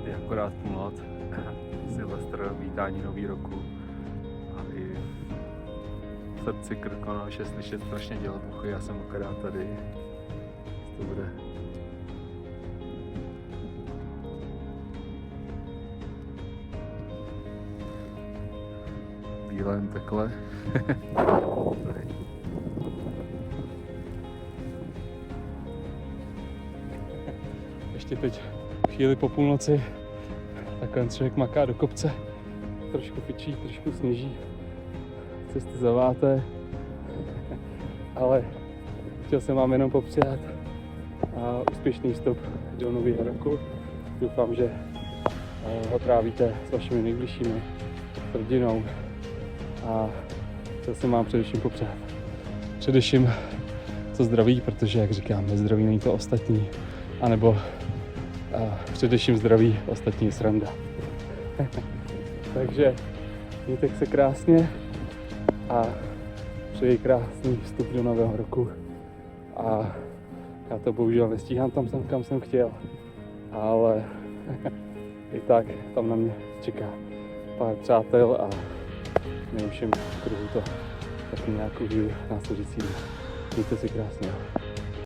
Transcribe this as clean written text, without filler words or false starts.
je akorát půlnoc, Silvestr, vítání nový roku a i v srdci Krkonoš je slyšet strašně dělobuchy, já jsem akorát tady, to bude. Bílém takhle. Ještě teď chvíli po půlnoci takhle člověk maká do kopce, trošku fičí, trošku sněží, cesty zaváté, ale chtěl jsem vám jenom popřát a úspěšný vstup do nového roku. Doufám, že ho trávíte s vašimi nejbližšími, s rodinou a chtěl jsem vám především popřát to zdraví, protože jak říkám, bez zdraví není to ostatní, anebo především zdraví, ostatní je sranda. Takže mějte se krásně a přeji krásný vstup do nového roku. A já to bohužel nestíhám tam, kam jsem chtěl, ale i tak tam na mě čeká pár přátel a nejlepším kruhu to taky nějak užiju následující. Mějte si krásně.